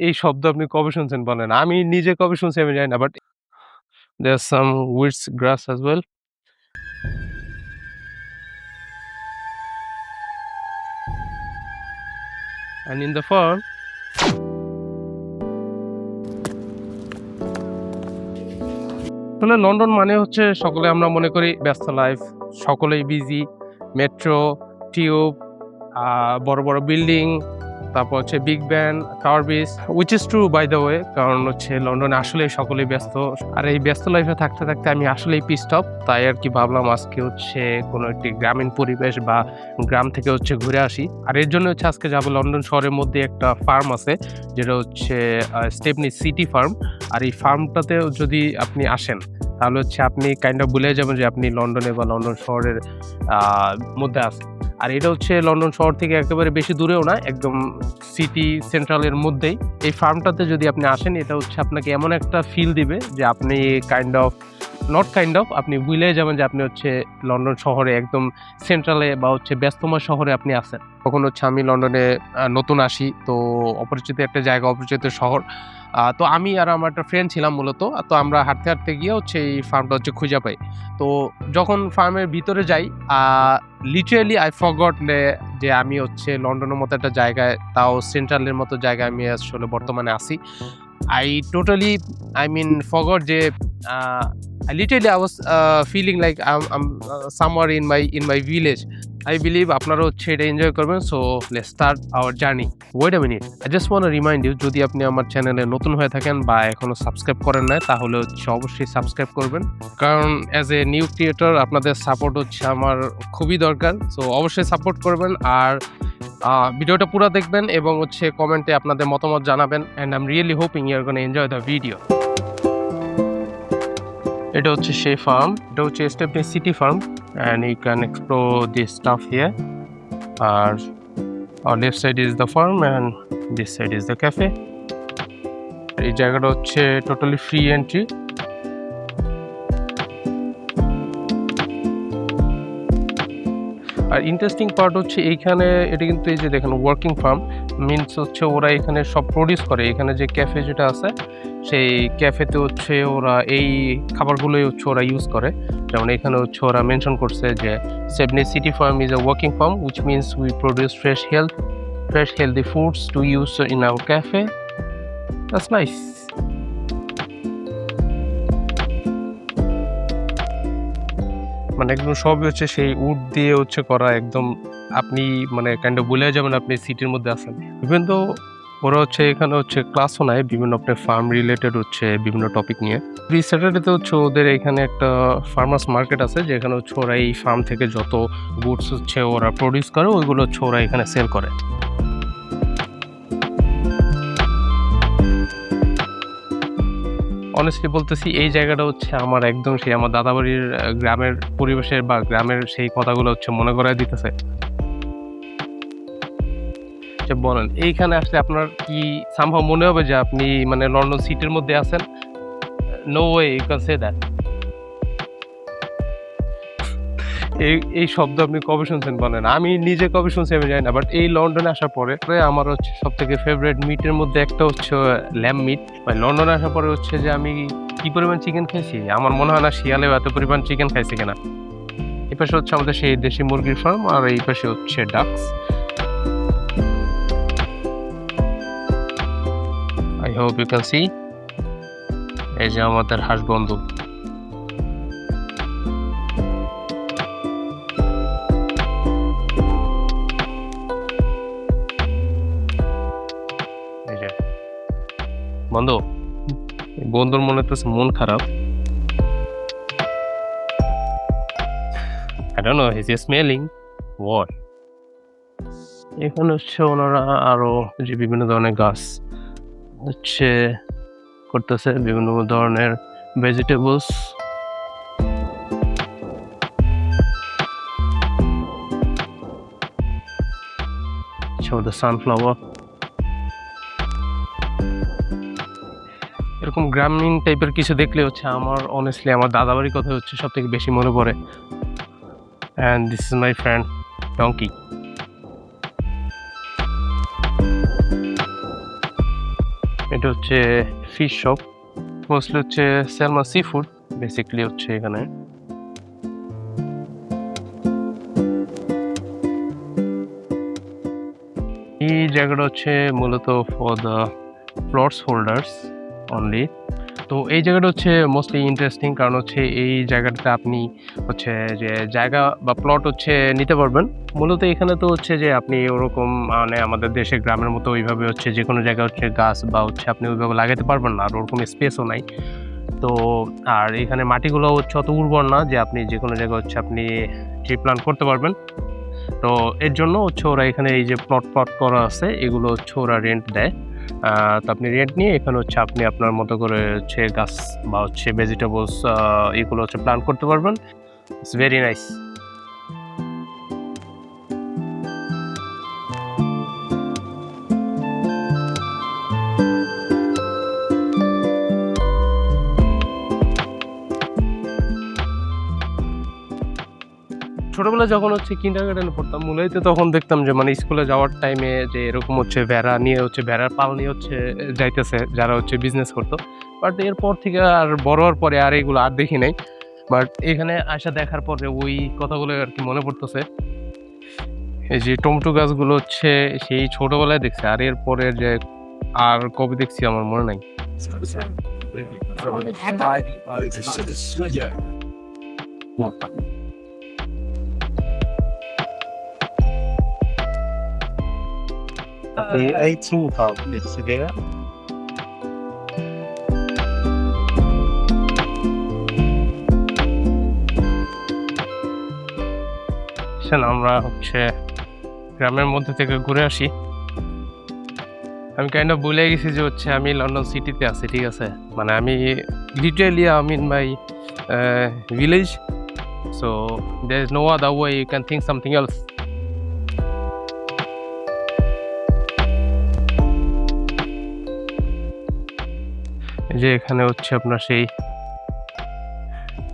এই শব্দ আপনি কবে শুনছেন বলেন? আমি নিজে কবে শুনছি আমি জানি না। But there's some weird grass as well. And in the farm আসলে লন্ডন মানে হচ্ছে সকলে আমরা মনে করি ব্যস্ত লাইফ, সকলেই বিজি, মেট্রো, টিউব, বড়, বড় বিল্ডিং, তারপর হচ্ছে Big Ben, Tower Bridge, which is true by the way, কারণ হচ্ছে লন্ডনে আসলেই সকলেই ব্যস্ত। আর এই ব্যস্ত লাইফে থাকতে, থাকতে আমি আসলেই পিসড অফ। তাই আরকি ভাবলাম আজকে হচ্ছে কোনো একটি গ্রামীণ পরিবেশ বা গ্রাম থেকে হচ্ছে ঘুরে আসি। আর এর জন্য হচ্ছে আজকে যাবো লন্ডন শহরের মধ্যে একটা ফার্ম আছে, যেটা হচ্ছে স্টেপনি সিটি ফার্ম। আর এই ফার্মটাতেও যদি আপনি আসেন, তাহলে হচ্ছে আপনি কাইন্ড অফ ভুলে যাবেন যে আপনি লন্ডনে বা লন্ডন শহরের মধ্যে আছেন। আর এটা হচ্ছে লন্ডন শহর থেকে একেবারে বেশি দূরেও না, একদম সিটি সেন্ট্রালের মধ্যেই। এই ফার্মটাতে যদি আপনি আসেন, এটা হচ্ছে আপনাকে এমন একটা ফিল দিবে যে আপনি আপনি ভুলে যাবেন যে আপনি হচ্ছে লন্ডন শহরে একদম সেন্ট্রালে বা হচ্ছে ব্যস্তময় শহরে আপনি আছেন। তখন হচ্ছে আমি লন্ডনে নতুন আসি, তো অপরিচিত একটা জায়গা, অপরিচিত শহর। তো আমি আর আমার একটা ফ্রেন্ড ছিলাম মূলত। তো আমরা হাঁটতে, হাঁটতে গিয়ে হচ্ছে এই ফার্মটা হচ্ছে খুঁজে পাই। তো যখন ফার্মের ভিতরে যাই, লিটারালি আই ফরগট যে আমি হচ্ছে লন্ডনের মতো একটা জায়গায়, তাও সেন্ট্রালের মতো জায়গায় আমি আসলে বর্তমানে আছি। I mean forgot যে I was feeling like I'm somewhere in my village. I believe আপনারা হচ্ছে এটা এনজয় করবেন। So let's start our journey. Wait a minute, I just want to remind you, যদি আপনি আমার চ্যানেলে নতুন হয়ে থাকেন বা এখনো সাবস্ক্রাইব করেন নাই, তাহলে হচ্ছে অবশ্যই সাবস্ক্রাইব করবেন। কারণ অ্যাজ এ নিউ ক্রিয়েটর আপনাদের সাপোর্ট হচ্ছে আমার খুবই দরকার। সো অবশ্যই সাপোর্ট করবেন আর ভিডিওটা পুরো দেখবেন এবং হচ্ছে কমেন্টে আপনাদের মতামত জানাবেন। And I am really hoping you are gonna enjoy the video. এটা হচ্ছে সেই ফার্ম, এটা হচ্ছে Stepney City Farm and you can explore this stuff here. আর left side is the farm and this side is the cafe. এই জায়গাটা হচ্ছে totally free entry. আর ইন্টারেস্টিং পার্ট হচ্ছে এইখানে, এটা কিন্তু এই যে দেখেন ওয়ার্কিং ফার্ম, মিনস হচ্ছে ওরা এখানে সব প্রডিউস করে। এখানে যে ক্যাফে যেটা আছে, সেই ক্যাফেতে হচ্ছে ওরা এই খাবারগুলোই হচ্ছে ওরা ইউজ করে। যেমন এখানে হচ্ছে ওরা মেনশন করছে যে Stepney City farm is a working farm which means we produce fresh healthy foods to use in our cafe. That's nice. মানে একদম সবই হচ্ছে সেই উড দিয়ে হচ্ছে করা, একদম আপনি মানে কাইন্ড অফ ভুলে যাবেন আপনি সিটির মধ্যে আছেন। ইভেন তো ওরা হচ্ছে এখানে হচ্ছে ক্লাসও নেয় বিভিন্ন আপনার ফার্ম রিলেটেড হচ্ছে বিভিন্ন টপিক নিয়ে। এই স্যাটারডেতে হচ্ছে ওদের এখানে একটা ফার্মার্স মার্কেট আছে, যেখানে হচ্ছে ওরা এই ফার্ম থেকে যত গুডস হচ্ছে ওরা প্রডিউস করে, ওইগুলো হচ্ছে ওরা এখানে সেল করে। অনেস্টলি বলতেছি, এই জায়গাটা হচ্ছে আমার একদম সেই আমার দাদাবাড়ির গ্রামের পরিবেশের বা গ্রামের সেই কথাগুলো হচ্ছে মনে করায় দিতেছে। বলেন, এইখানে আসলে আপনার কি সামহাউ মনে হবে যে আপনি মানে লন্ডন সিটির মধ্যে আছেন? No way you can say that. এই শব্দ আপনি কবে শুনছেন বলেন? আমি নিজে কবে শুনছি আমি জানি না। বাট এই লন্ডনে আসার পরে আমার হচ্ছে সবথেকে ফেভারিট মিটের মধ্যে একটা হচ্ছে ল্যাম্ব মিট। লন্ডনে আসার পরে হচ্ছে যে আমি কি পরিমাণ চিকেন খাইছি, আমার মনে হয় না শিয়ালেও এত পরিমাণ চিকেন খাইছে কিনা। এই পাশে হচ্ছে আমাদের সেই দেশি মুরগির ফার্ম, আর এই পাশে হচ্ছে ducks. I hope you can see. এই যে আমাদের হাঁস বন্ধু। এই যে বন্ধু, বন্ধুর মনে হচ্ছে মন খারাপ। I don't know, is he smelling what? এখানে হচ্ছে ওনারা আরো যে বিভিন্ন ধরনের গাছ হচ্ছে করতেছে, বিভিন্ন ধরনের ভেজিটেবলস। the sunflower। এরকম গ্রামীণ টাইপের কিছু দেখলে হচ্ছে আমার অনেস্টলি আমার দাদাবাড়ির কথা হচ্ছে সব থেকে বেশি মনে পড়ে। And this is my friend donkey. এটা হচ্ছে ফিশ শপ, মোস্টলি হচ্ছে স্যালমন সি ফুড বেসিকলি হচ্ছে এখানে। এই জায়গাটা হচ্ছে মূলত for the plots holders only. তো এই জায়গাটা হচ্ছে মোস্টলি ইন্টারেস্টিং, কারণ হচ্ছে এই জায়গাটাতে আপনি হচ্ছে যে জায়গা বা প্লট হচ্ছে নিতে পারবেন। মূলত এখানে তো হচ্ছে যে আপনি ওরকম মানে আমাদের দেশে গ্রামের মতো ওইভাবে হচ্ছে যে কোনো জায়গায় হচ্ছে গাছ বা হচ্ছে আপনি ওইভাবে লাগাতে পারবেন না, আর ওরকম স্পেসও নাই। তো আর এখানে মাটিগুলো হচ্ছে অত উর্বর না যে আপনি যে কোনো জায়গায় হচ্ছে আপনি ট্রি প্ল্যান্ট করতে পারবেন। তো এর জন্য হচ্ছে ওরা এখানে এই যে প্লট করা আছে এগুলো হচ্ছে ওরা রেন্ট দেয়। তো আপনি রেন্ট নিয়ে এখানে হচ্ছে আপনি আপনার মতো করে হচ্ছে গাছ বা হচ্ছে ভেজিটেবলস এগুলো হচ্ছে প্ল্যান্ট করতে পারবেন। It's very nice. ছোটবেলায় যখন হচ্ছে কিন্ডারগার্টেনে পড়তাম মূলত তখন দেখতাম যে মানে স্কুলে যাওয়ার টাইমে যে এরকম হচ্ছে ভেড়া নিয়ে হচ্ছে ভেড়ার পাল নিয়ে হচ্ছে যাইতেছে যারা হচ্ছে বিজনেস করতো। বাট এরপর থেকে আর বড় হওয়ার পরে আর এগুলো আর দেখি নাই। বাট এখানে আসা দেখার পরে ওই কথাগুলো আর কি মনে পড়তেছে। এই যে টমেটো গাছগুলো হচ্ছে সেই ছোটবেলায় দেখছি, আর এরপরে যে আর কবে দেখছি আমার মনে নাই। The 18th of this year. আমরা হচ্ছে গ্রামের মধ্যে থেকে ঘুরে আসি। আমি কাইন্ড অফ ভুলে গেছি যে হচ্ছে আমি লন্ডন সিটিতে আছি, ঠিক আছে? মানে আমি literally I in my village, so there is no other way you can think something else. যে এখানে হচ্ছে আপনার সেই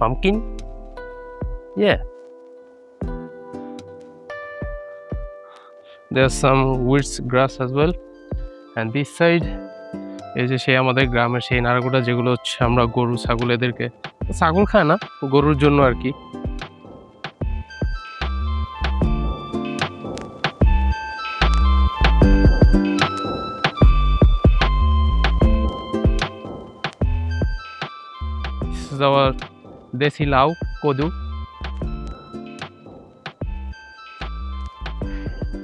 pumpkin, there's some weeds grass as well, and this side এই যে সেই আমাদের গ্রামের সেই নাড়াগুড়া যেগুলো হচ্ছে আমরা গরু ছাগল এদেরকে, ছাগল খায় না, গরুর জন্য আর কি। This is our desi lau kodu.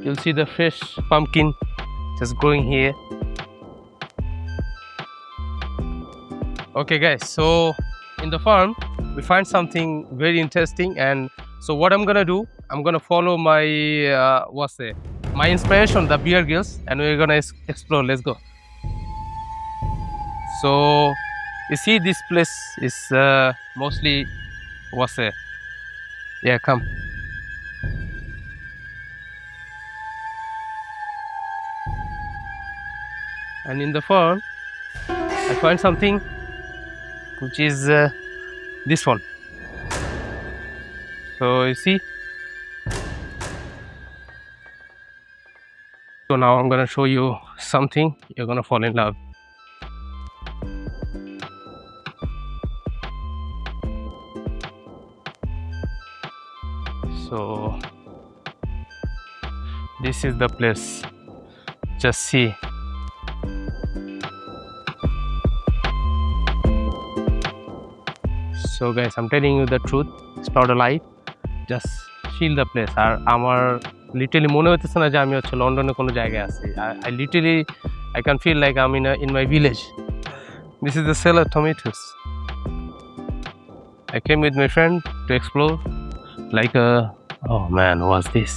You'll see the fresh pumpkin just growing here. Okay guys, so in the farm we find something very interesting, and so what I'm gonna do, I'm gonna follow my my inspiration, the Bear Grylls, and we're gonna explore. Let's go. So you see this place is mostly come. And in the farm I find something which is this one. So you see, so now I'm gonna show you something you're gonna fall in love. So this is the place, just see. So guys, I'm telling you the truth, it's not a lie, just feel the place. আর আমার literally মনে হইতেছে না যে আমি হচ্ছে লন্ডনে কোনো জায়গায় আছি। I literally I can feel like I'm in my village. This is the cellar tomatoes. I came with my friend to explore like oh man, what's this?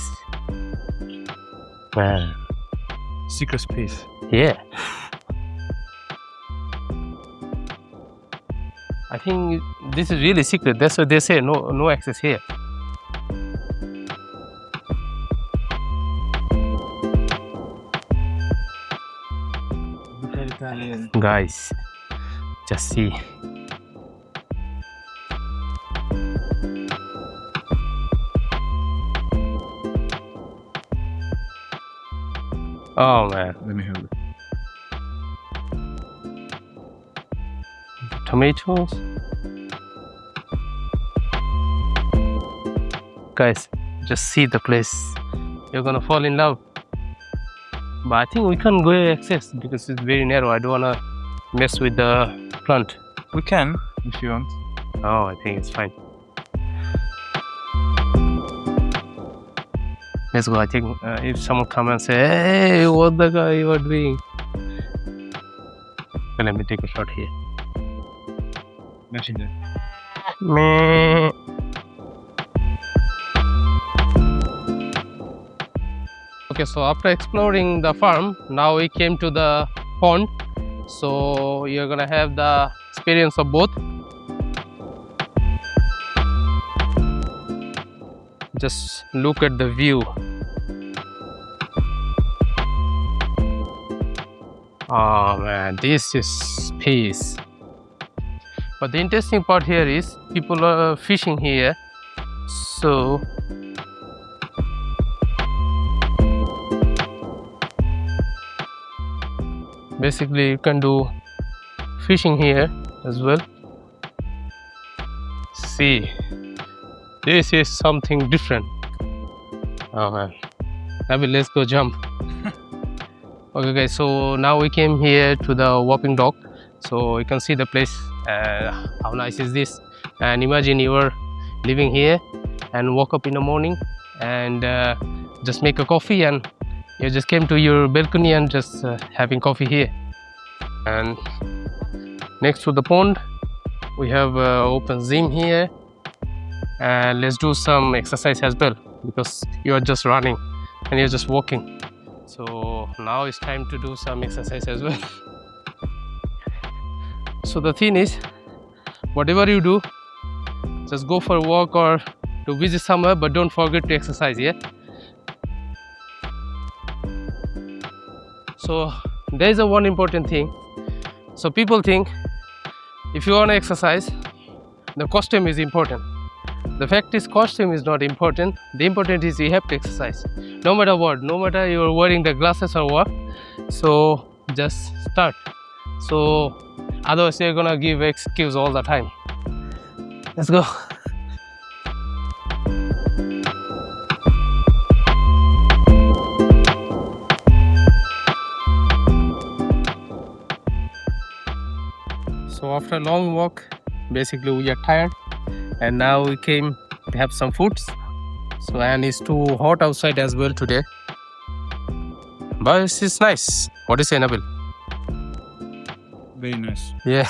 Man, Secret space. yeah. I think this is really secret. That's why they say no access here. Guys, just see. Oh man. Let me have it. tomatoes. Guys, just see the place. You're gonna fall in love. But I think we can't go access because it's very narrow. I don't wanna mess with the plant. We can, if you want. Oh, I think it's fine. Let's go. I think if someone come and say, "Hey, what the guy you are doing?" So let me take a shot here. Messenger. Meh. Okay, so after exploring the farm, now we came to the pond. So you're gonna have the experience of both. Just look at the view. Oh man, this is peace. But the interesting part here is people are fishing here. So basically you can do fishing here as well. See, this is something different. Oh man, Nabil, let's go jump. Okay guys, so now we came here to the walking dock, so you can see the place. How nice is this? And imagine you are living here and woke up in the morning and just make a coffee, and you just came to your balcony and just having coffee here. And next to the pond we have open gym here, and let's do some exercise as well because you are just running and you're just walking. So now it's time to do some exercise as well. So the thing is, whatever you do, just go for a walk or to visit somewhere, but don't forget to exercise, yeah? So there is a one important thing. So people think if you want to exercise, the costume is important. The fact is, costume is not important. The important is you have to exercise. No matter what, no matter you're wearing the glasses or what. So just start. So otherwise you're gonna give excuse all the time. Let's go. So after a long walk, basically we are tired, and now we came to have some foods. So and it's too hot outside as well today, but it's nice. What do you say, Nabil? Very nice. Yeah.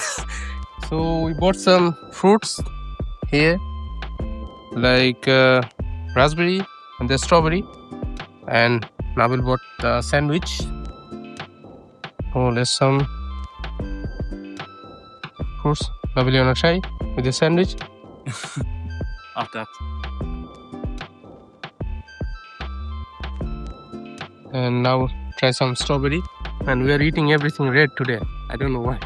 So we bought some fruits here, like raspberry and the strawberry, and Nabil bought the sandwich. Oh, there's some fruits. Nabil, you wanna try with the sandwich? After that. And now try some strawberry. And we are eating everything red today. I don't know why.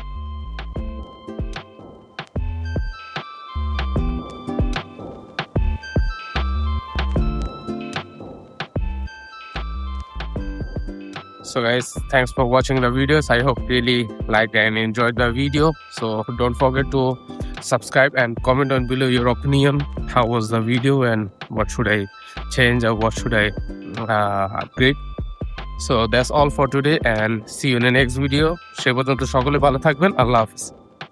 So guys, thanks for watching the videos. I hope you really liked and enjoyed the video. So don't forget to subscribe and comment on below your opinion. How was the video and what should I change or what should I upgrade? So that's all for today, and see you in the next video. সে পর্যন্ত সকলে ভালো থাকবেন। আল্লাহ হাফেজ।